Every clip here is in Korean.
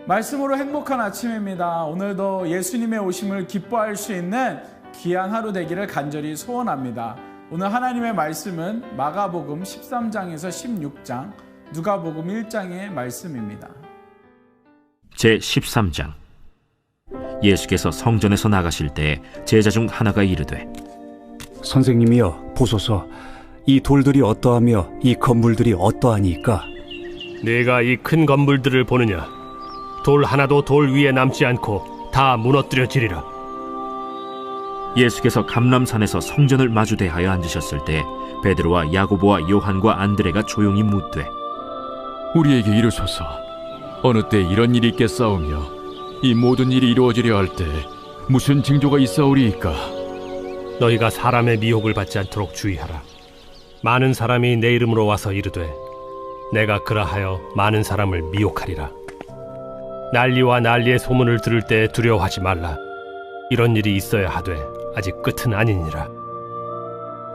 말씀으로 행복한 아침입니다. 오늘도 예수님의 오심을 기뻐할 수 있는 귀한 하루 되기를 간절히 소원합니다. 오늘 하나님의 말씀은 마가복음 13장에서 16장, 누가복음 1장의 말씀입니다. 제13장. 예수께서 성전에서 나가실 때 제자 중 하나가 이르되, 선생님이여, 보소서. 이 돌들이 어떠하며 이 건물들이 어떠하니까? 네가 이 큰 건물들을 보느냐? 돌 하나도 돌 위에 남지 않고 다 무너뜨려지리라. 예수께서 감람산에서 성전을 마주 대하여 앉으셨을 때 베드로와 야고보와 요한과 안드레가 조용히 묻되, 우리에게 이르소서, 어느 때 이런 일이 있겠사오며 이 모든 일이 이루어지려 할 때 무슨 징조가 있사오리이까? 너희가 사람의 미혹을 받지 않도록 주의하라. 많은 사람이 내 이름으로 와서 이르되 내가 그라하여 많은 사람을 미혹하리라. 난리와 난리의 소문을 들을 때 두려워하지 말라. 이런 일이 있어야 하되 아직 끝은 아니니라.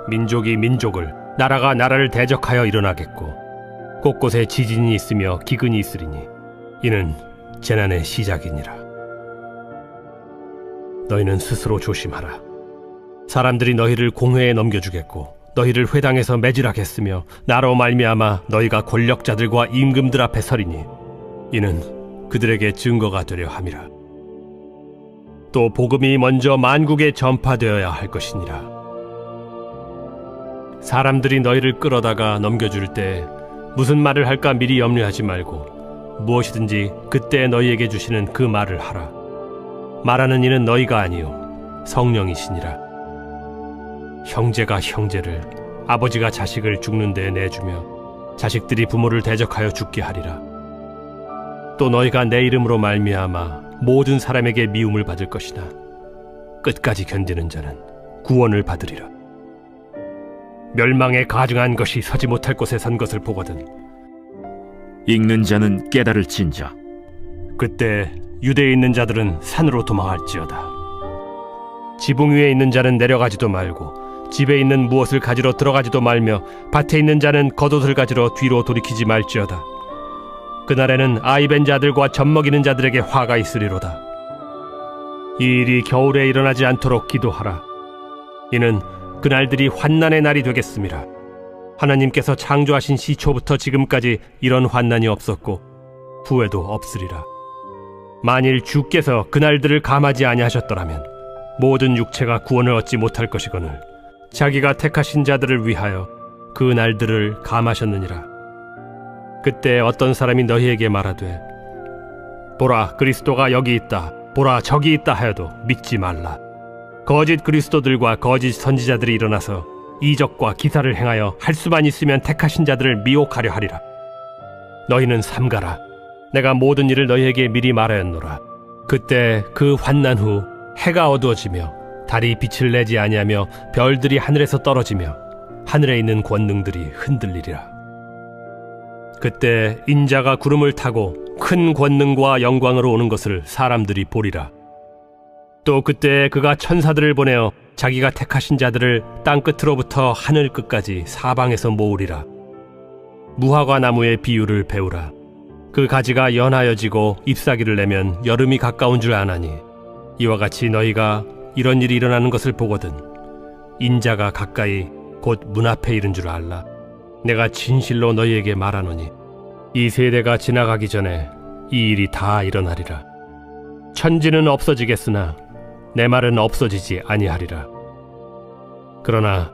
민족이 민족을, 나라가 나라를 대적하여 일어나겠고 곳곳에 지진이 있으며 기근이 있으리니 이는 재난의 시작이니라. 너희는 스스로 조심하라. 사람들이 너희를 공회에 넘겨주겠고 너희를 회당에서 매질하겠으며 나로 말미암아 너희가 권력자들과 임금들 앞에 서리니 이는 그들에게 증거가 되려 함이라. 또 복음이 먼저 만국에 전파되어야 할 것이니라. 사람들이 너희를 끌어다가 넘겨줄 때 무슨 말을 할까 미리 염려하지 말고 무엇이든지 그때 너희에게 주시는 그 말을 하라. 말하는 이는 너희가 아니요 성령이시니라. 형제가 형제를, 아버지가 자식을 죽는 데에 내주며 자식들이 부모를 대적하여 죽게 하리라. 또 너희가 내 이름으로 말미암아 모든 사람에게 미움을 받을 것이나 끝까지 견디는 자는 구원을 받으리라. 멸망에 가증한 것이 서지 못할 곳에 선 것을 보거든 읽는 자는 깨달을진저. 그때 유대에 있는 자들은 산으로 도망할지어다. 지붕 위에 있는 자는 내려가지도 말고 집에 있는 무엇을 가지러 들어가지도 말며 밭에 있는 자는 겉옷을 가지러 뒤로 돌이키지 말지어다. 그날에는 아이 벤 자들과 젖먹이는 자들에게 화가 있으리로다. 이 일이 겨울에 일어나지 않도록 기도하라. 이는 그날들이 환난의 날이 되겠음이라. 하나님께서 창조하신 시초부터 지금까지 이런 환난이 없었고 후에도 없으리라. 만일 주께서 그날들을 감하지 아니하셨더라면 모든 육체가 구원을 얻지 못할 것이거늘 자기가 택하신 자들을 위하여 그 날들을 감하셨느니라. 그때 어떤 사람이 너희에게 말하되 보라, 그리스도가 여기 있다, 보라, 저기 있다 하여도 믿지 말라. 거짓 그리스도들과 거짓 선지자들이 일어나서 이적과 기사를 행하여 할 수만 있으면 택하신 자들을 미혹하려 하리라. 너희는 삼가라. 내가 모든 일을 너희에게 미리 말하였노라. 그때 그 환난 후 해가 어두워지며 달이 빛을 내지 아니하며 별들이 하늘에서 떨어지며 하늘에 있는 권능들이 흔들리리라. 그때 인자가 구름을 타고 큰 권능과 영광으로 오는 것을 사람들이 보리라. 또 그때 그가 천사들을 보내어 자기가 택하신 자들을 땅끝으로부터 하늘 끝까지 사방에서 모으리라. 무화과 나무의 비유를 배우라. 그 가지가 연하여지고 잎사귀를 내면 여름이 가까운 줄 아나니 이와 같이 너희가 이런 일이 일어나는 것을 보거든 인자가 가까이 곧 문 앞에 이른 줄 알라. 내가 진실로 너희에게 말하노니 이 세대가 지나가기 전에 이 일이 다 일어나리라. 천지는 없어지겠으나 내 말은 없어지지 아니하리라. 그러나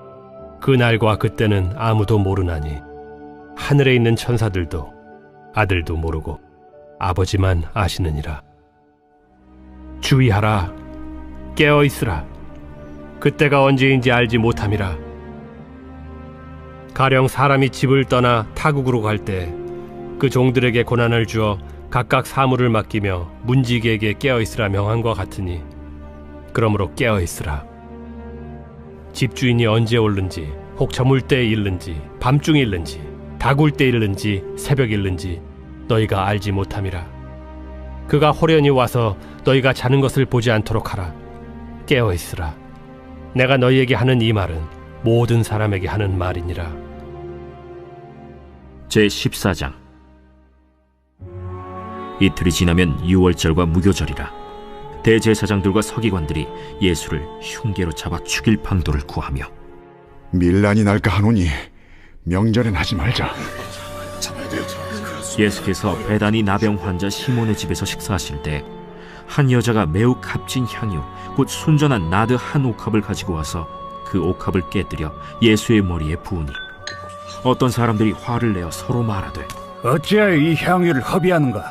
그 날과 그때는 아무도 모르나니 하늘에 있는 천사들도 아들도 모르고 아버지만 아시느니라. 주의하라. 깨어있으라. 그때가 언제인지 알지 못함이라. 가령 사람이 집을 떠나 타국으로 갈 때 그 종들에게 고난을 주어 각각 사물을 맡기며 문지기에게 깨어있으라 명한과 같으니 그러므로 깨어있으라. 집주인이 언제 오는지, 혹 저물 때에 일는지, 밤중에 일는지, 다굴 때 일는지, 새벽 일는지 너희가 알지 못함이라. 그가 호련히 와서 너희가 자는 것을 보지 않도록 하라. 깨어있으라. 내가 너희에게 하는 이 말은 모든 사람에게 하는 말이니라. 제14장. 이틀이 지나면 유월절과 무교절이라. 대제사장들과 서기관들이 예수를 흉계로 잡아 죽일 방도를 구하며 밀란이 날까 하노니 명절엔 하지 말자. 예수께서 베다니 나병 환자 시몬의 집에서 식사하실 때 한 여자가 매우 값진 향유 곧 순전한 나드 한 옥합을 가지고 와서 그 옥합을 깨뜨려 예수의 머리에 부으니 어떤 사람들이 화를 내어 서로 말하되 어찌하여 이 향유를 허비하는가?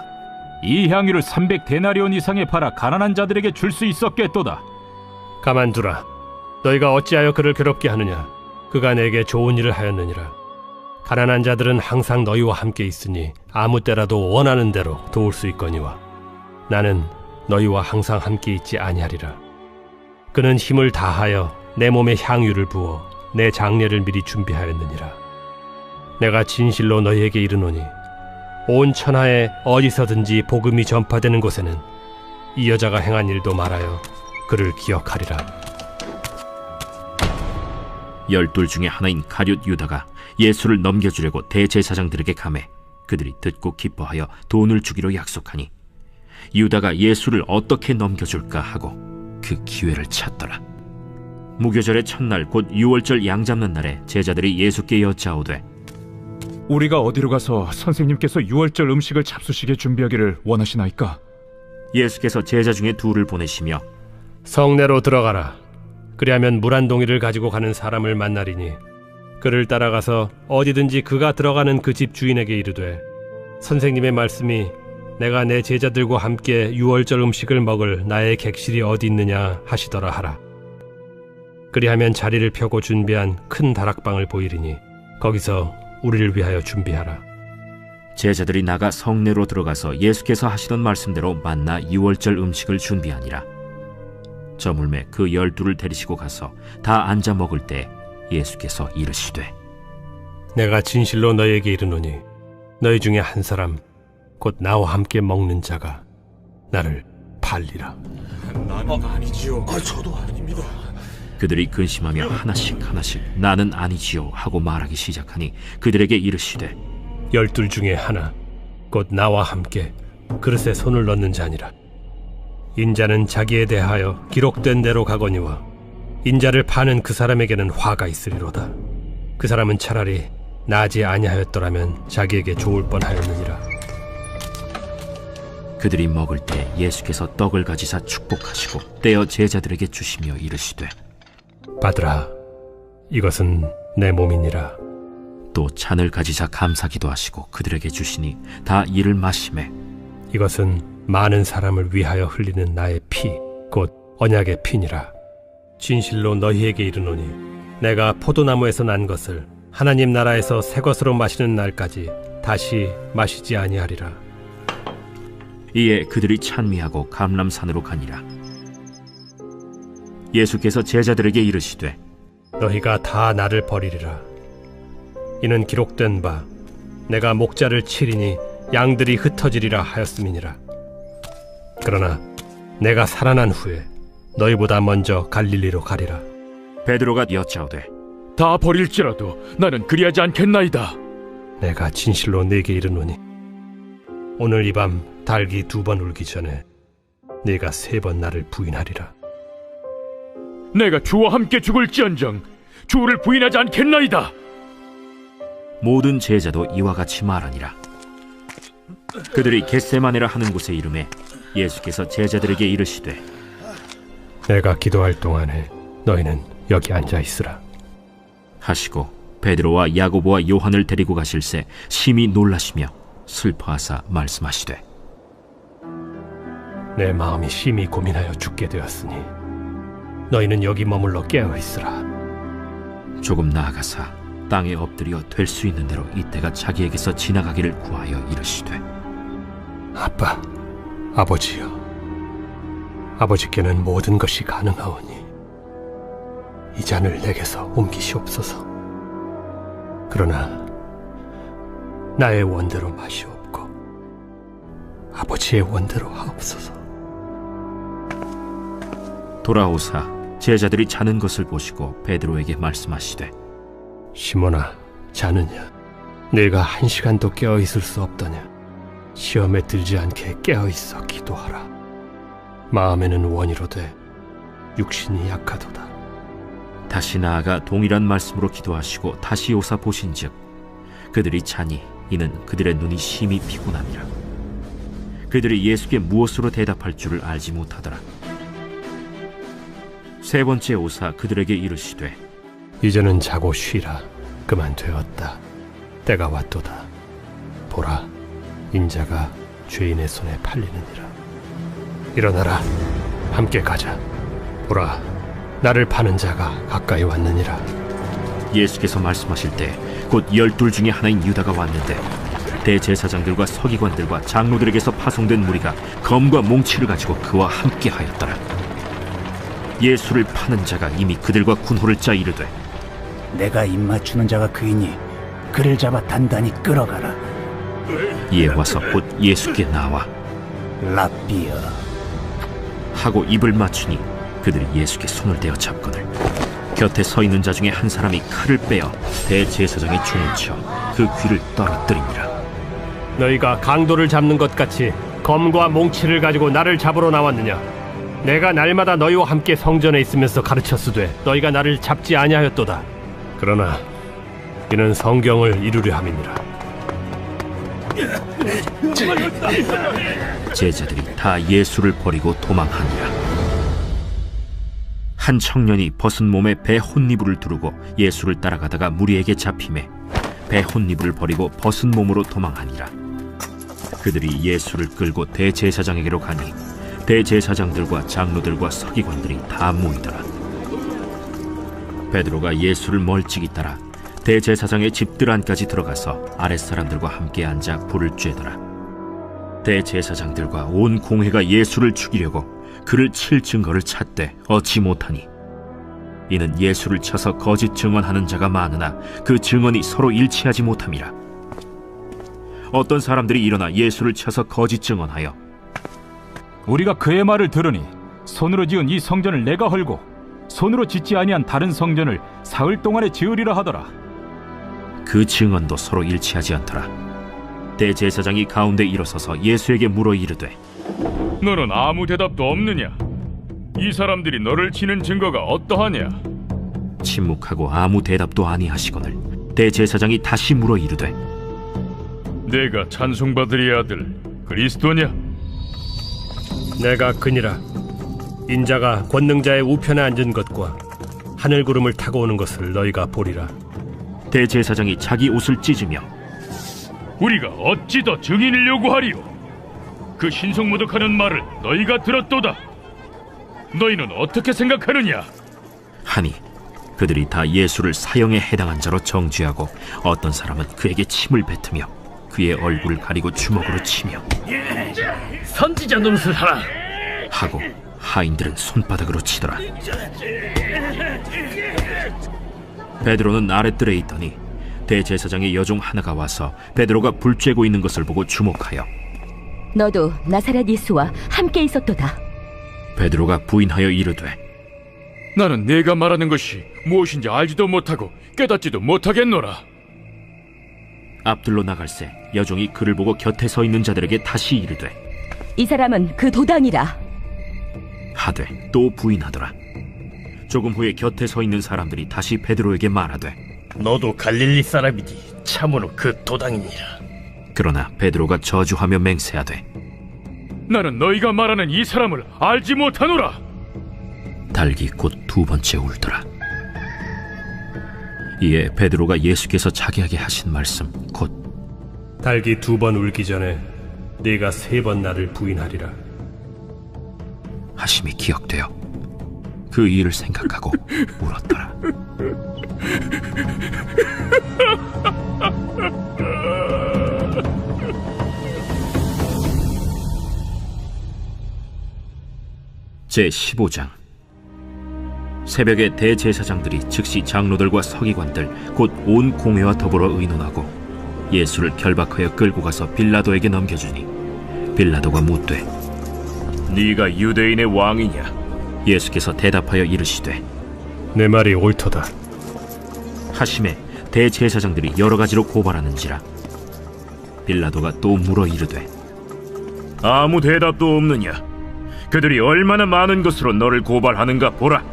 이 향유를 300데나리온 이상에 팔아 가난한 자들에게 줄 수 있었겠도다. 가만두라. 너희가 어찌하여 그를 괴롭게 하느냐? 그가 내게 좋은 일을 하였느니라. 가난한 자들은 항상 너희와 함께 있으니 아무 때라도 원하는 대로 도울 수 있거니와 나는 너희와 항상 함께 있지 아니하리라. 그는 힘을 다하여 내 몸에 향유를 부어 내 장례를 미리 준비하였느니라. 내가 진실로 너희에게 이르노니 온 천하에 어디서든지 복음이 전파되는 곳에는 이 여자가 행한 일도 말하여 그를 기억하리라. 12 중에 하나인 가룟 유다가 예수를 넘겨주려고 대제사장들에게 감해 그들이 듣고 기뻐하여 돈을 주기로 약속하니 유다가 예수를 어떻게 넘겨줄까 하고 그 기회를 찾더라. 무교절의 첫날 곧 유월절 양 잡는 날에 제자들이 예수께 여짜오되 우리가 어디로 가서 선생님께서 유월절 음식을 잡수시게 준비하기를 원하시나이까? 예수께서 제자 중에 둘을 보내시며 성내로 들어가라. 그리하면 물 한 동이를 가지고 가는 사람을 만나리니 그를 따라가서 어디든지 그가 들어가는 그 집 주인에게 이르되 선생님의 말씀이 내가 내 제자들과 함께 유월절 음식을 먹을 나의 객실이 어디 있느냐 하시더라 하라. 그리하면 자리를 펴고 준비한 큰 다락방을 보이리니 거기서 우리를 위하여 준비하라. 제자들이 나가 성내로 들어가서 예수께서 하시던 말씀대로 만나 유월절 음식을 준비하니라. 저물매 그 12를 데리시고 가서 다 앉아 먹을 때 예수께서 이르시되 내가 진실로 너희에게 이르노니 너희 중에 한 사람 곧 나와 함께 먹는 자가 나를 팔리라. 그들이 근심하며 하나씩 나는 아니지요 하고 말하기 시작하니 그들에게 이르시되 12 중에 하나 곧 나와 함께 그릇에 손을 넣는 자니라. 인자는 자기에 대하여 기록된 대로 가거니와 인자를 파는 그 사람에게는 화가 있으리로다. 그 사람은 차라리 나지 아니하였더라면 자기에게 좋을 뻔하였느니라. 그들이 먹을 때 예수께서 떡을 가지사 축복하시고 떼어 제자들에게 주시며 이르시되 받으라. 이것은 내 몸이니라. 또 잔을 가지사 감사기도 하시고 그들에게 주시니 다 이를 마시매 이것은 많은 사람을 위하여 흘리는 나의 피 곧 언약의 피니라. 진실로 너희에게 이르노니 내가 포도나무에서 난 것을 하나님 나라에서 새 것으로 마시는 날까지 다시 마시지 아니하리라. 이에 그들이 찬미하고 감람산으로 가니라. 예수께서 제자들에게 이르시되 너희가 다 나를 버리리라. 이는 기록된 바 내가 목자를 치리니 양들이 흩어지리라 하였음이니라. 그러나 내가 살아난 후에 너희보다 먼저 갈릴리로 가리라. 베드로가 여짜오되 다 버릴지라도 나는 그리하지 않겠나이다. 내가 진실로 네게 이르노니 오늘 이 밤 닭이 2번 울기 전에 네가 3번 나를 부인하리라. 내가 주와 함께 죽을지언정 주를 부인하지 않겠나이다. 모든 제자도 이와 같이 말하니라. 그들이 겟세마네라 하는 곳에 이르매 예수께서 제자들에게 이르시되 내가 기도할 동안에 너희는 여기 앉아 있으라 하시고 베드로와 야고보와 요한을 데리고 가실새 심히 놀라시며 슬퍼하사 말씀하시되 내 마음이 심히 고민하여 죽게 되었으니 너희는 여기 머물러 깨어 있으라. 조금 나아가사 땅에 엎드려 될 수 있는 대로 이때가 자기에게서 지나가기를 구하여 이르시되 아빠, 아버지여, 아버지께는 모든 것이 가능하오니 이 잔을 내게서 옮기시옵소서. 그러나 나의 원대로 마시옵고 아버지의 원대로 하옵소서. 돌아오사 제자들이 자는 것을 보시고 베드로에게 말씀하시되 시몬아, 자느냐? 네가 1시간도 깨어 있을 수 없더냐? 시험에 들지 않게 깨어있어 기도하라. 마음에는 원이로되 육신이 약하도다. 다시 나아가 동일한 말씀으로 기도하시고 다시 오사 보신즉 그들이 자니 이는 그들의 눈이 심히 피곤함이라. 그들이 예수께 무엇으로 대답할 줄을 알지 못하더라. 세 번째 오사 그들에게 이르시되 이제는 자고 쉬라. 그만 되었다. 때가 왔도다. 보라, 인자가 죄인의 손에 팔리느니라. 일어나라, 함께 가자. 보라, 나를 파는 자가 가까이 왔느니라. 예수께서 말씀하실 때 곧 12 중에 하나인 유다가 왔는데 대제사장들과 서기관들과 장로들에게서 파송된 무리가 검과 몽치를 가지고 그와 함께 하였더라. 예수를 파는 자가 이미 그들과 군호를 짜 이르되 내가 입맞추는 자가 그이니 그를 잡아 단단히 끌어가라. 이에 와서 곧 예수께 나와 랍비여. 하고 입을 맞추니 그들이 예수께 손을 대어 잡거늘 곁에 서 있는 자 중에 한 사람이 칼을 빼어 대제사장의 총을 쳐 그 귀를 떨어뜨리니라. 너희가 강도를 잡는 것 같이 검과 몽치를 가지고 나를 잡으러 나왔느냐? 내가 날마다 너희와 함께 성전에 있으면서 가르쳤으되 너희가 나를 잡지 아니하였도다. 그러나 이는 성경을 이루려 함이니라. 제자들이 다 예수를 버리고 도망하니라. 한 청년이 벗은 몸에 배 혼니부를 두르고 예수를 따라가다가 무리에게 잡히매 배 혼니부를 버리고 벗은 몸으로 도망하니라. 그들이 예수를 끌고 대제사장에게로 가니 대제사장들과 장로들과 서기관들이 다 모이더라. 베드로가 예수를 멀찍이 따라 대제사장의 집들 안까지 들어가서 아랫사람들과 함께 앉아 불을 쬐더라. 대제사장들과 온 공회가 예수를 죽이려고 그를 칠 증거를 찾되 얻지 못하니 이는 예수를 쳐서 거짓 증언하는 자가 많으나 그 증언이 서로 일치하지 못함이라. 어떤 사람들이 일어나 예수를 쳐서 거짓 증언하여 우리가 그의 말을 들으니 손으로 지은 이 성전을 내가 헐고 손으로 짓지 아니한 다른 성전을 사흘 동안에 지으리라 하더라. 그 증언도 서로 일치하지 않더라. 대제사장이 가운데 일어서서 예수에게 물어 이르되 너는 아무 대답도 없느냐? 이 사람들이 너를 치는 증거가 어떠하냐? 침묵하고 아무 대답도 아니하시거늘 대제사장이 다시 물어 이르되 내가 찬송받으리 아들 그리스도냐? 내가 그니라. 인자가 권능자의 우편에 앉은 것과 하늘 구름을 타고 오는 것을 너희가 보리라. 대제사장이 자기 옷을 찢으며 우리가 어찌 더 증인을 요구하리요? 그 신성모독하는 말을 너희가 들었도다. 너희는 어떻게 생각하느냐? 하니 그들이 다 예수를 사형에 해당한 자로 정죄하고 어떤 사람은 그에게 침을 뱉으며 그의 얼굴을 가리고 주먹으로 치며 선지자 노릇을 하라 하고 하인들은 손바닥으로 치더라. 베드로는 아랫뜰에 있더니 대제사장의 여종 하나가 와서 베드로가 불 쬐고 있는 것을 보고 주목하여 너도 나사렛 예수와 함께 있었도다. 베드로가 부인하여 이르되 나는 네가 말하는 것이 무엇인지 알지도 못하고 깨닫지도 못하겠노라. 앞들로 나갈새 여종이 그를 보고 곁에 서 있는 자들에게 다시 이르되 이 사람은 그 도당이라 하되 또 부인하더라. 조금 후에 곁에 서 있는 사람들이 다시 베드로에게 말하되 너도 갈릴리 사람이니 참으로 그 도당이니라. 그러나 베드로가 저주하며 맹세하되 나는 너희가 말하는 이 사람을 알지 못하노라. 달기 곧 두 번째 울더라. 이에 베드로가 예수께서 자기 하게 하신 말씀 곧 달기 2번 울기 전에 네가 3번 나를 부인하리라 하심이 기억되어 그 일을 생각하고 울었더라. 제15장. 새벽에 대제사장들이 즉시 장로들과 서기관들 곧 온 공회와 더불어 의논하고 예수를 결박하여 끌고 가서 빌라도에게 넘겨주니 빌라도가 묻되 네가 유대인의 왕이냐? 예수께서 대답하여 이르시되 내 말이 옳도다. 하심에 대제사장들이 여러 가지로 고발하는지라. 빌라도가 또 물어 이르되 아무 대답도 없느냐? 그들이 얼마나 많은 것으로 너를 고발하는가 보라.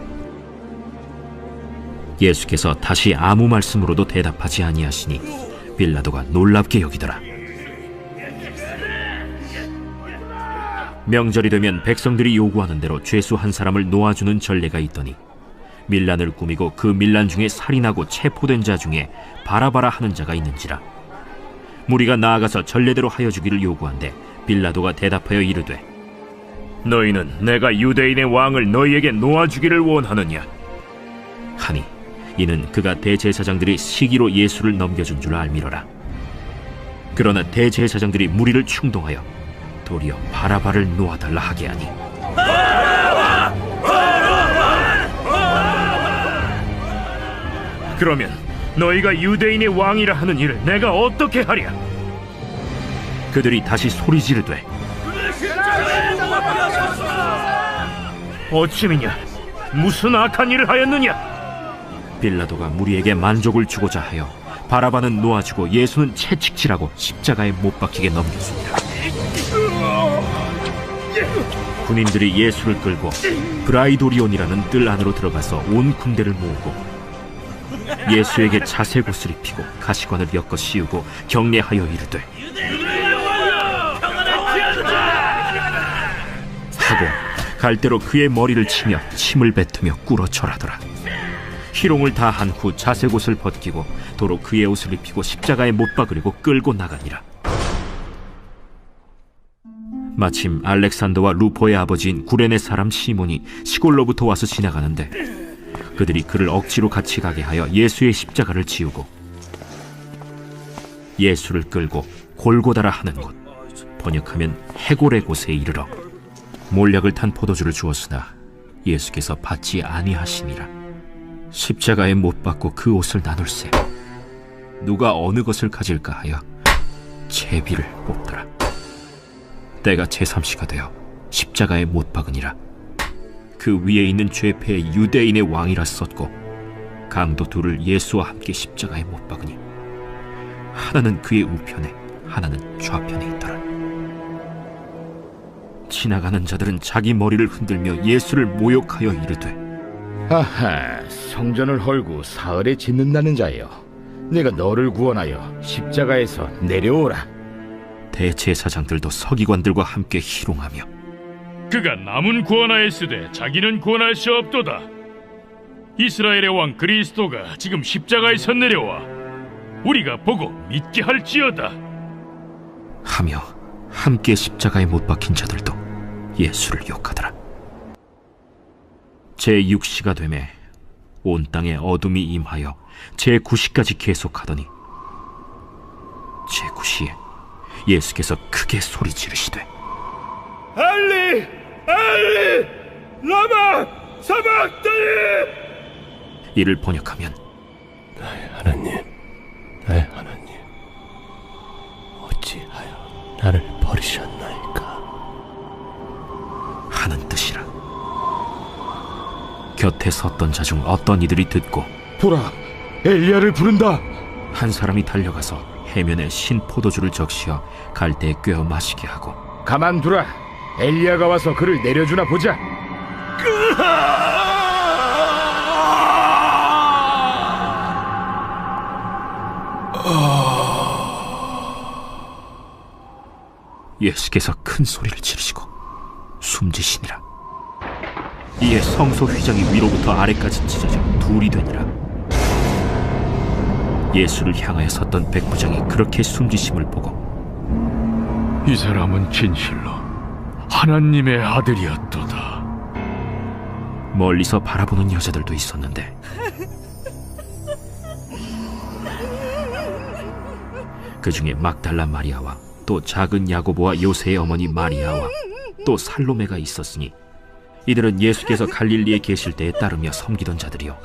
예수께서 다시 아무 말씀으로도 대답하지 아니하시니 빌라도가 놀랍게 여기더라. 명절이 되면 백성들이 요구하는 대로 죄수 한 사람을 놓아주는 전례가 있더니 밀란을 꾸미고 그 밀란 중에 살인하고 체포된 자 중에 바라바라 하는 자가 있는지라. 무리가 나아가서 전례대로 하여 주기를 요구한데 빌라도가 대답하여 이르되 너희는 내가 유대인의 왕을 너희에게 놓아주기를 원하느냐 하니 이는 그가 대제사장들이 시기로 예수를 넘겨준 줄 알미러라. 그러나 대제사장들이 무리를 충동하여 도리어 바라바를 놓아달라 하게 하니 그러면 너희가 유대인의 왕이라 하는 일을 내가 어떻게 하랴? 그들이 다시 소리 지르되 어찌미냐? 무슨 악한 일을 하였느냐? 빌라도가 무리에게 만족을 주고자 하여 바라바는 놓아주고 예수는 채찍질하고 십자가에 못 박히게 넘겼습니다. 군인들이 예수를 끌고 브라이도리온이라는 뜰 안으로 들어가서 온 군대를 모으고 예수에게 자색 옷을 입히고 가시관을 엮어 씌우고 경례하여 이르되 하고 갈대로 그의 머리를 치며 침을 뱉으며 꿇어 절하더라. 희롱을 다 한 후 자색 옷을 벗기고 도로 그의 옷을 입히고 십자가에 못 박으려고 끌고 나가니라. 마침 알렉산더와 루포의 아버지인 구레네 사람 시몬이 시골로부터 와서 지나가는데 그들이 그를 억지로 같이 가게 하여 예수의 십자가를 지우고 예수를 끌고 골고다라 하는 곳, 번역하면 해골의 곳에 이르러 몰약을 탄 포도주를 주었으나 예수께서 받지 아니하시니라. 십자가에 못 박고 그 옷을 나눌세 누가 어느 것을 가질까 하여 제비를 뽑더라. 때가 제3시가 되어 십자가에 못 박으니라. 그 위에 있는 죄패의 유대인의 왕이라 썼고 강도 둘을 예수와 함께 십자가에 못 박으니 하나는 그의 우편에 하나는 좌편에 있더라. 지나가는 자들은 자기 머리를 흔들며 예수를 모욕하여 이르되 아하, 성전을 헐고 사흘에 짓는다는 자여, 내가 너를 구원하여 십자가에서 내려오라. 대제사장들도 서기관들과 함께 희롱하며 그가 남은 구원하였으되 자기는 구원할 수 없도다. 이스라엘의 왕 그리스도가 지금 십자가에서 내려와 우리가 보고 믿게 할지어다 하며 함께 십자가에 못 박힌 자들도 예수를 욕하더라. 제6시가 되매 온 땅에 어둠이 임하여 제9시까지 계속하더니 제9시에 예수께서 크게 소리 지르시되 엘리 엘리 라마 사박다니. 이를 번역하면 나의 하나님 어찌하여 나를 버리셨나이까 하는 뜻이라. 곁에 섰던 자 중 어떤 이들이 듣고 보라, 엘리야를 부른다. 한 사람이 달려가서 해면에 신 포도주를 적시어 갈대에 꿰어 마시게 하고 가만두라, 엘리야가 와서 그를 내려주나 보자. 예수께서 큰 소리를 지르시고 숨지시니라. 이에 성소 휘장이 위로부터 아래까지 찢어져 둘이 되니라. 예수를 향하여 섰던 백부장이 그렇게 숨지심을 보고 이 사람은 진실로 하나님의 아들이었도다. 멀리서 바라보는 여자들도 있었는데 그 중에 막달라 마리아와 또 작은 야고보와 요새의 어머니 마리아와 또 살로메가 있었으니 이들은 예수께서 갈릴리에 계실 때에 따르며 섬기던 자들이요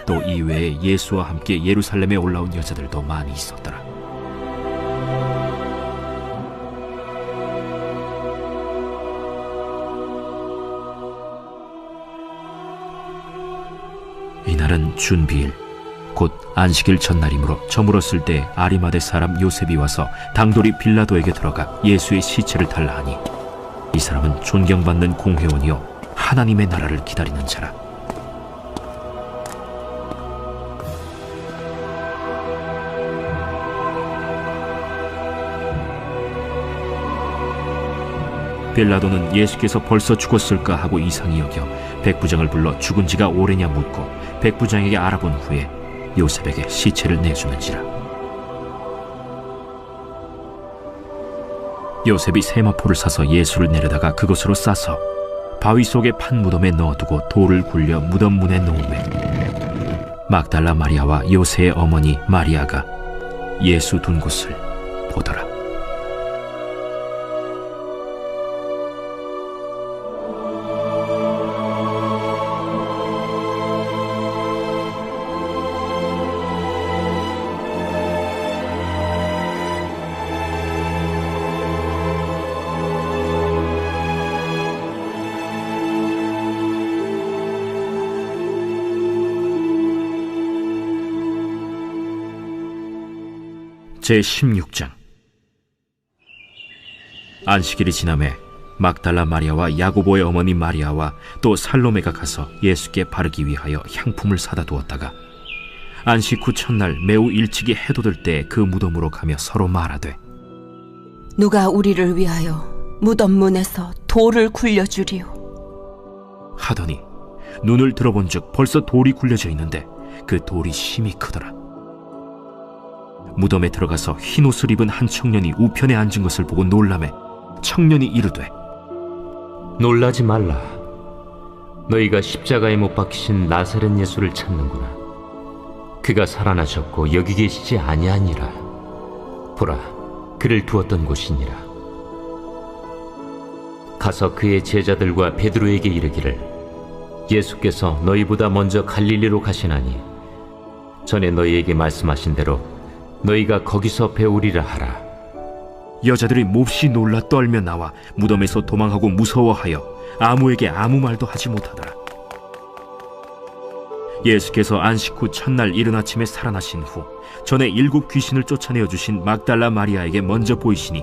또 이외에 예수와 함께 예루살렘에 올라온 여자들도 많이 있었더라. 이날은 준비일 곧 안식일 전날이므로 저물었을 때 아리마대 사람 요셉이 와서 당돌이 빌라도에게 들어가 예수의 시체를 달라 하니, 이 사람은 존경받는 공회원이요 하나님의 나라를 기다리는 자라. 빌라도는 예수께서 벌써 죽었을까 하고 이상히 여겨 백부장을 불러 죽은 지가 오래냐 묻고 백부장에게 알아본 후에 요셉에게 시체를 내주는지라. 요셉이 세마포를 사서 예수를 내려다가 그것으로 싸서 바위 속에 판 무덤에 넣어두고 돌을 굴려 무덤 문에 놓음에, 막달라 마리아와 요새의 어머니 마리아가 예수 둔 곳을 보더라. 제16장. 안식일이 지남에 막달라 마리아와 야고보의 어머니 마리아와 또 살로메가 가서 예수께 바르기 위하여 향품을 사다 두었다가 안식 후 첫날 매우 일찍이 해돋을 때 그 무덤으로 가며 서로 말하되, 누가 우리를 위하여 무덤 문에서 돌을 굴려주리요 하더니 눈을 들어본즉 벌써 돌이 굴려져 있는데 그 돌이 심히 크더라. 무덤에 들어가서 흰 옷을 입은 한 청년이 우편에 앉은 것을 보고 놀라매 청년이 이르되, 놀라지 말라. 너희가 십자가에 못 박히신 나사렛 예수를 찾는구나. 그가 살아나셨고 여기 계시지 아니하니라. 보라, 그를 두었던 곳이니라. 가서 그의 제자들과 베드로에게 이르기를, 예수께서 너희보다 먼저 갈릴리로 가시나니 전에 너희에게 말씀하신 대로 너희가 거기서 배우리라 하라. 여자들이 몹시 놀라 떨며 나와 무덤에서 도망하고 무서워하여 아무에게 아무 말도 하지 못하더라. 예수께서 안식 후 첫날 이른 아침에 살아나신 후 전에 7 귀신을 쫓아내어 주신 막달라 마리아에게 먼저 보이시니,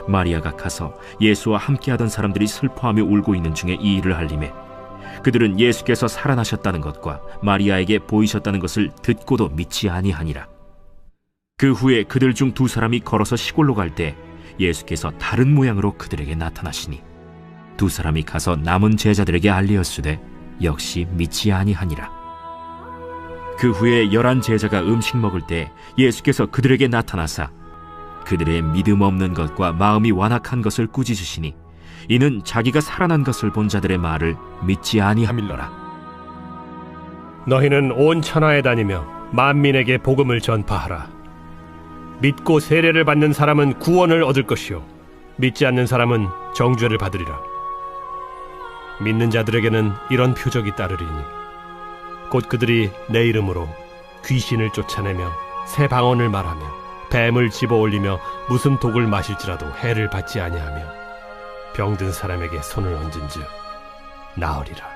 마리아가 가서 예수와 함께하던 사람들이 슬퍼하며 울고 있는 중에 이 일을 알림에, 그들은 예수께서 살아나셨다는 것과 마리아에게 보이셨다는 것을 듣고도 믿지 아니하니라. 그 후에 그들 중 2 사람이 걸어서 시골로 갈 때 예수께서 다른 모양으로 그들에게 나타나시니, 2 사람이 가서 남은 제자들에게 알리었으되 역시 믿지 아니하니라. 그 후에 11 제자가 음식 먹을 때 예수께서 그들에게 나타나사 그들의 믿음 없는 것과 마음이 완악한 것을 꾸짖으시니, 이는 자기가 살아난 것을 본 자들의 말을 믿지 아니함일러라. 너희는 온 천하에 다니며 만민에게 복음을 전파하라. 믿고 세례를 받는 사람은 구원을 얻을 것이요 믿지 않는 사람은 정죄를 받으리라. 믿는 자들에게는 이런 표적이 따르리니, 곧 그들이 내 이름으로 귀신을 쫓아내며 새 방언을 말하며 뱀을 집어올리며 무슨 독을 마실지라도 해를 받지 아니하며 병든 사람에게 손을 얹은즉 나으리라.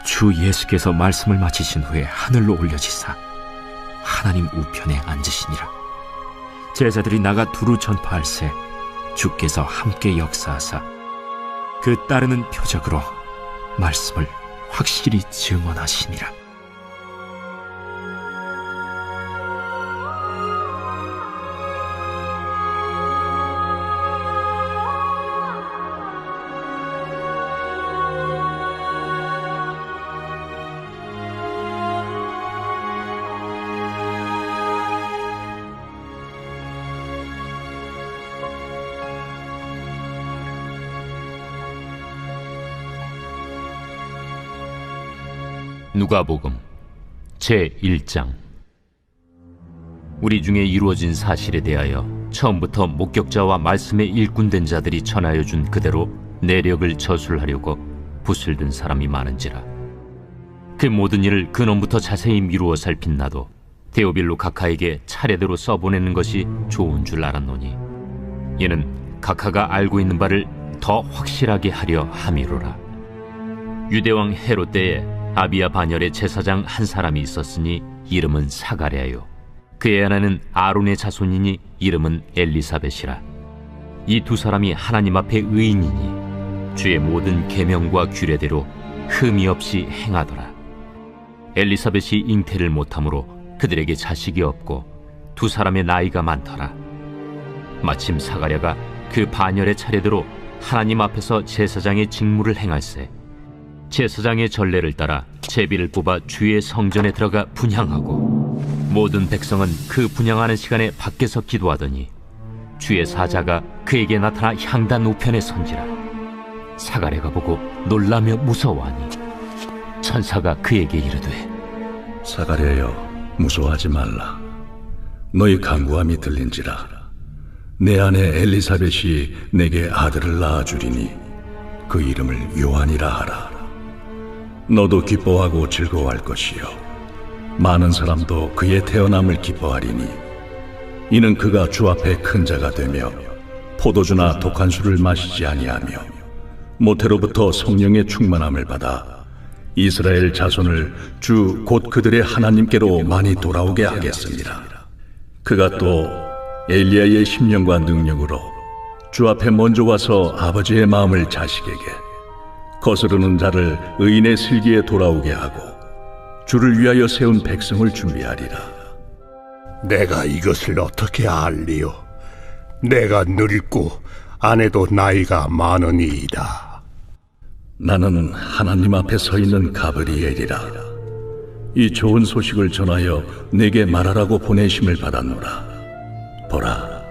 주 예수께서 말씀을 마치신 후에 하늘로 올려지사 하나님 우편에 앉으시니라. 제자들이 나가 두루 전파할새 주께서 함께 역사하사 그 따르는 표적으로 말씀을 확실히 증언하시니라. 누가복음 제1장. 우리 중에 이루어진 사실에 대하여 처음부터 목격자와 말씀에 일꾼된 자들이 전하여 준 그대로 내력을 저술하려고 붓을 든 사람이 많은지라. 그 모든 일을 근원부터 자세히 미루어 살핀 나도 데오빌로 각하에게 차례대로 써보내는 것이 좋은 줄 알았노니, 이는 각하가 알고 있는 바를 더 확실하게 하려 함이로라. 유대왕 헤롯 때에 아비야 반열에 제사장 한 사람이 있었으니 이름은 사가랴요. 그의 아내는 아론의 자손이니 이름은 엘리사벳이라. 이 두 사람이 하나님 앞에 의인이니 주의 모든 계명과 규례대로 흠이 없이 행하더라. 엘리사벳이 잉태를 못하므로 그들에게 자식이 없고 두 사람의 나이가 많더라. 마침 사가랴가 그 반열의 차례대로 하나님 앞에서 제사장의 직무를 행할세 제사장의 전례를 따라 제비를 뽑아 주의 성전에 들어가 분향하고 모든 백성은 그 분향하는 시간에 밖에서 기도하더니 주의 사자가 그에게 나타나 향단 우편에 선지라. 사가랴가 보고 놀라며 무서워하니 천사가 그에게 이르되 사가랴여 무서워하지 말라. 너희 간구함이 들린지라. 내 아내 엘리사벳이 내게 아들을 낳아주리니 그 이름을 요한이라 하라. 너도 기뻐하고 즐거워할 것이요 많은 사람도 그의 태어남을 기뻐하리니 이는 그가 주 앞에 큰 자가 되며 포도주나 독한 술을 마시지 아니하며 모태로부터 성령의 충만함을 받아 이스라엘 자손을 주 곧 그들의 하나님께로 많이 돌아오게 하겠습니다. 그가 또 엘리야의 심령과 능력으로 주 앞에 먼저 와서 아버지의 마음을 자식에게 거스르는 자를 의인의 슬기에 돌아오게 하고 주를 위하여 세운 백성을 준비하리라. 내가 이것을 어떻게 알리요? 내가 늙고 아내도 나이가 많으니이다. 나는 하나님 앞에 서 있는 가브리엘이라. 이 좋은 소식을 전하여 내게 말하라고 보내심을 받았노라. 보라,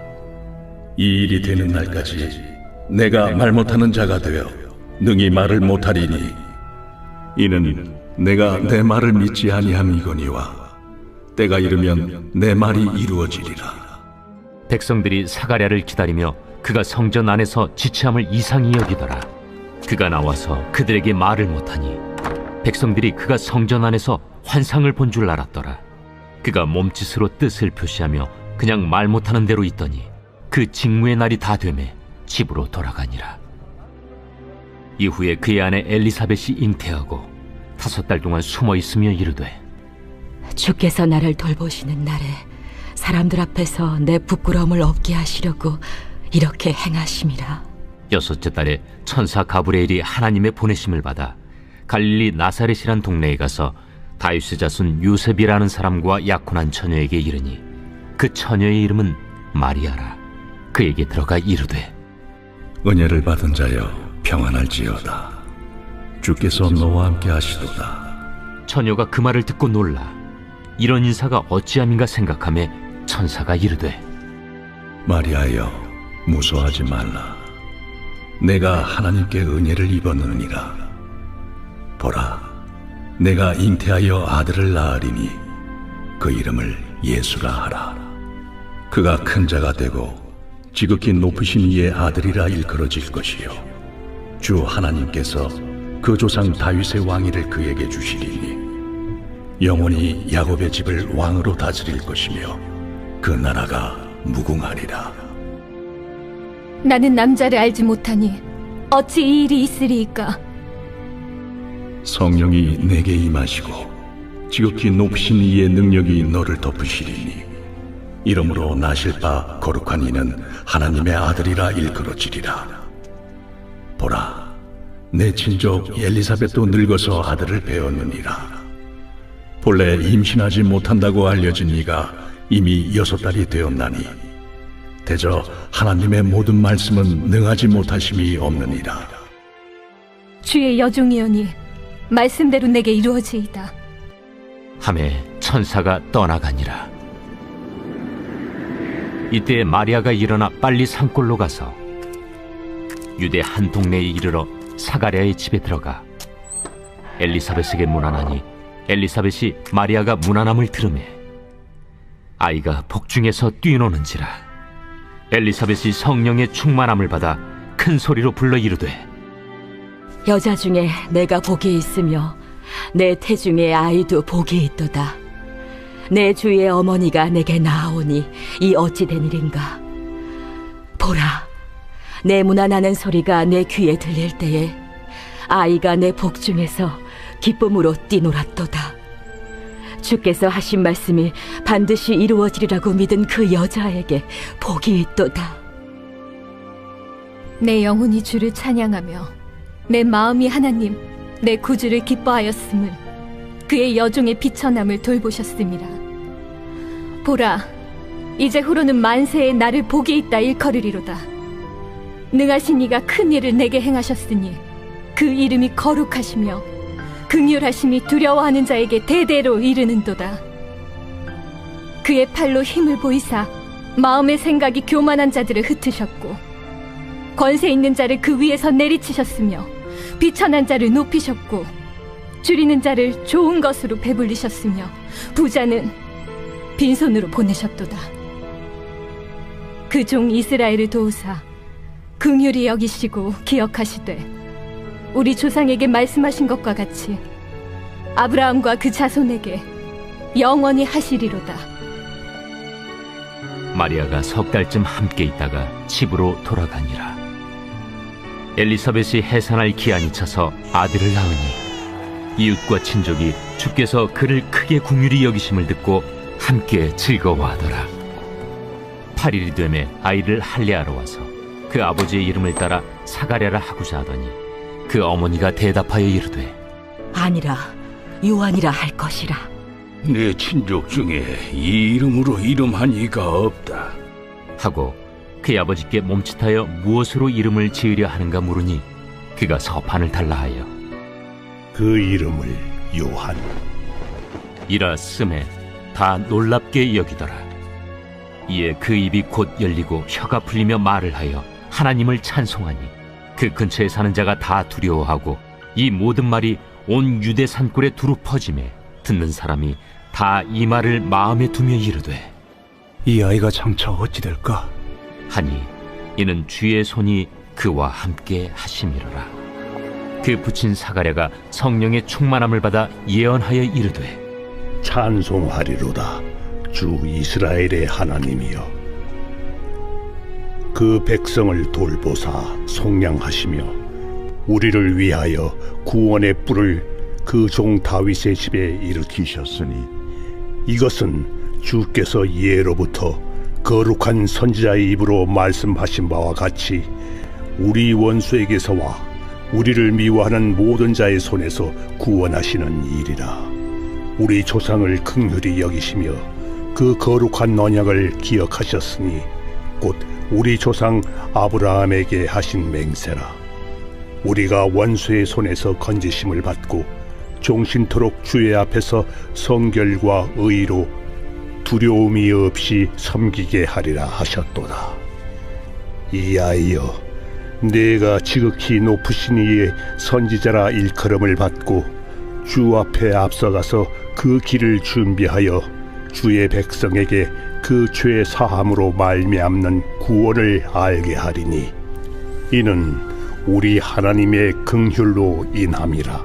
이 일이 되는 날까지 내가 말 못하는 자가 되어 능히 말을 못하리니 이는 내가 내 말을 믿지 아니함이거니와 때가 이르면 내 말이 이루어지리라. 백성들이 사가랴를 기다리며 그가 성전 안에서 지체함을 이상히 여기더라. 그가 나와서 그들에게 말을 못하니 백성들이 그가 성전 안에서 환상을 본 줄 알았더라. 그가 몸짓으로 뜻을 표시하며 그냥 말 못하는 대로 있더니 그 직무의 날이 다 되매 집으로 돌아가니라. 이후에 그의 아내 엘리사벳이 잉태하고 5달 동안 숨어 있으며 이르되 주께서 나를 돌보시는 날에 사람들 앞에서 내 부끄러움을 없게 하시려고 이렇게 행하심이라. 6째 달에 천사 가브리엘이 하나님의 보내심을 받아 갈릴리 나사렛이란 동네에 가서 다윗의 자손 요셉이라는 사람과 약혼한 처녀에게 이르니 그 처녀의 이름은 마리아라. 그에게 들어가 이르되 은혜를 받은 자여 평안할지어다. 주께서 너와 함께 하시도다. 처녀가 그 말을 듣고 놀라 이런 인사가 어찌함인가 생각하며 천사가 이르되 마리아여 무서워하지 말라. 내가 하나님께 은혜를 입었느니라. 보라, 내가 잉태하여 아들을 낳으리니 그 이름을 예수라 하라. 그가 큰 자가 되고 지극히 높으신 이의 아들이라 일컬어질 것이요 주 하나님께서 그 조상 다윗의 왕위를 그에게 주시리니 영원히 야곱의 집을 왕으로 다스릴 것이며 그 나라가 무궁하리라. 나는 남자를 알지 못하니 어찌 이 일이 있으리이까? 성령이 내게 임하시고 지극히 높으신 이의 능력이 너를 덮으시리니 이러므로 나실 바 거룩한 이는 하나님의 아들이라 일컬어지리라. 보라, 내 친족 엘리사벳도 늙어서 아들을 배었느니라. 본래 임신하지 못한다고 알려진 이가 이미 6달이 되었나니 대저 하나님의 모든 말씀은 능하지 못하심이 없느니라. 주의 여종이오니 말씀대로 내게 이루어지이다. 하매 천사가 떠나가니라. 이때 마리아가 일어나 빨리 산골로 가서 유대 한 동네에 이르러 사가랴의 집에 들어가 엘리사벳에게 문안하니 엘리사벳이 마리아가 문안함을 들으매 아이가 복중에서 뛰노는지라. 엘리사벳이 성령의 충만함을 받아 큰 소리로 불러 이르되 여자 중에 내가 복이 있으며 내 태중에 아이도 복이 있도다. 내 주의 어머니가 내게 나아오니 이 어찌 된 일인가. 보라, 내 문안하는 소리가 내 귀에 들릴 때에 아이가 내 복중에서 기쁨으로 뛰놀았도다. 주께서 하신 말씀이 반드시 이루어지리라고 믿은 그 여자에게 복이 있도다. 내 영혼이 주를 찬양하며 내 마음이 하나님 내 구주를 기뻐하였음을 그의 여종의 비천함을 돌보셨음이라. 보라, 이제 후로는 만세에 나를 복이 있다 일컬으리로다. 능하신 이가 큰 일을 내게 행하셨으니 그 이름이 거룩하시며 긍휼하심이 두려워하는 자에게 대대로 이르는도다. 그의 팔로 힘을 보이사 마음의 생각이 교만한 자들을 흩으셨고 권세 있는 자를 그 위에서 내리치셨으며 비천한 자를 높이셨고 줄이는 자를 좋은 것으로 배불리셨으며 부자는 빈손으로 보내셨도다. 그 종 이스라엘을 도우사 긍휼히 여기시고 기억하시되 우리 조상에게 말씀하신 것과 같이 아브라함과 그 자손에게 영원히 하시리로다. 마리아가 3달쯤 함께 있다가 집으로 돌아가니라. 엘리사벳이 해산할 기한이 차서 아들을 낳으니 이웃과 친족이 주께서 그를 크게 긍휼히 여기심을 듣고 함께 즐거워하더라. 8일이 되매 아이를 할례하러 와서 그 아버지의 이름을 따라 사가랴라 하고자 하더니 그 어머니가 대답하여 이르되 아니라 요한이라 할 것이라. 내 친족 중에 이 이름으로 이름한 이가 없다 하고 그의 아버지께 몸짓하여 무엇으로 이름을 지으려 하는가 물으니 그가 서판을 달라 하여 그 이름을 요한 이라 쓰매 다 놀랍게 여기더라. 이에 그 입이 곧 열리고 혀가 풀리며 말을 하여 하나님을 찬송하니 그 근처에 사는 자가 다 두려워하고 이 모든 말이 온 유대 산골에 두루 퍼지매 듣는 사람이 다 이 말을 마음에 두며 이르되 이 아이가 장차 어찌 될까? 하니 이는 주의 손이 그와 함께 하심이로라. 그 부친 사가랴가 성령의 충만함을 받아 예언하여 이르되 찬송하리로다 주 이스라엘의 하나님이여 그 백성을 돌보사 속량하시며 우리를 위하여 구원의 뿔을 그 종 다윗의 집에 일으키셨으니 이것은 주께서 예로부터 거룩한 선지자의 입으로 말씀하신 바와 같이 우리 원수에게서와 우리를 미워하는 모든 자의 손에서 구원하시는 일이라. 우리 조상을 긍휼히 여기시며 그 거룩한 언약을 기억하셨으니 곧 우리 조상 아브라함에게 하신 맹세라. 우리가 원수의 손에서 건지심을 받고 종신토록 주의 앞에서 성결과 의로 두려움이 없이 섬기게 하리라 하셨도다. 이아이여, 내가 지극히 높으신 이의 선지자라 일컬음을 받고 주 앞에 앞서가서 그 길을 준비하여 주의 백성에게 그 죄 사함으로 말미암는 구원을 알게 하리니 이는 우리 하나님의 긍휼로 인함이라.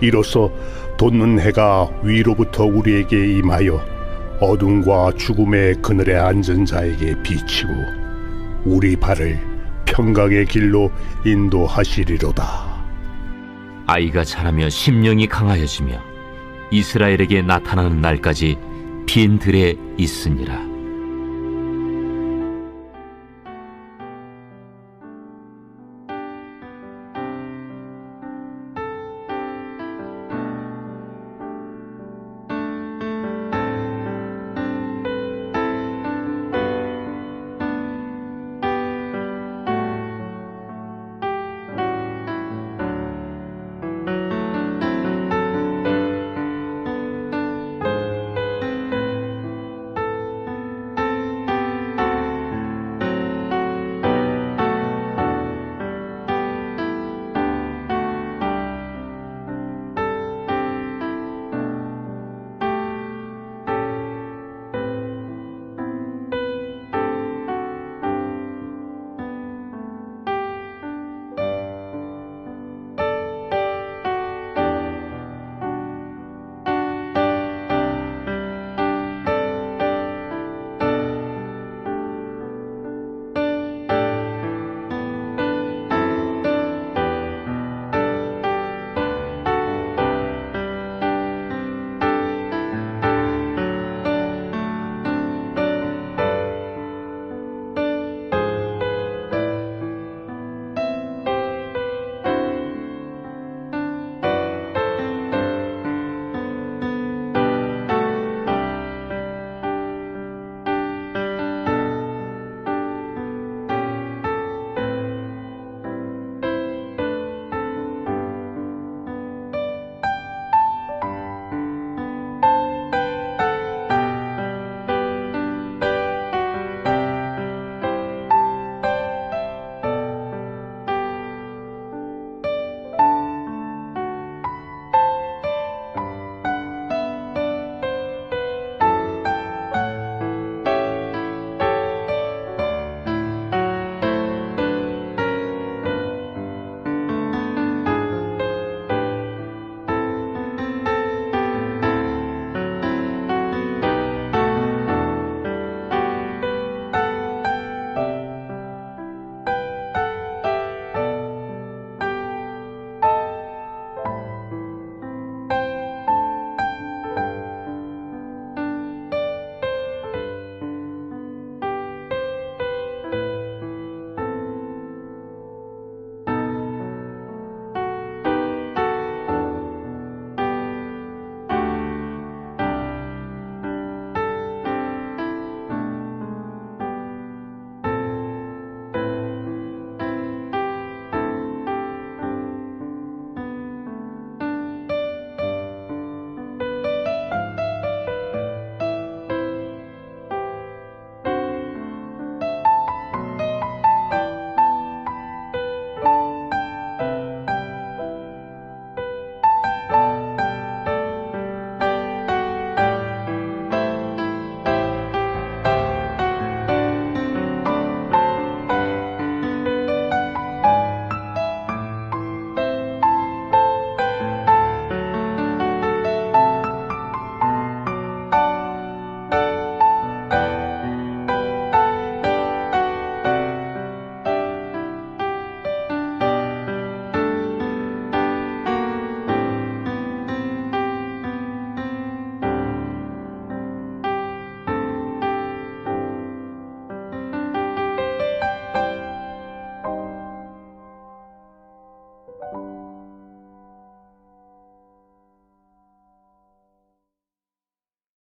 이로써 돋는 해가 위로부터 우리에게 임하여 어둠과 죽음의 그늘에 앉은 자에게 비치고 우리 발을 평강의 길로 인도하시리로다. 아이가 자라며 심령이 강하여지며 이스라엘에게 나타나는 날까지 빈 들에 있으니라.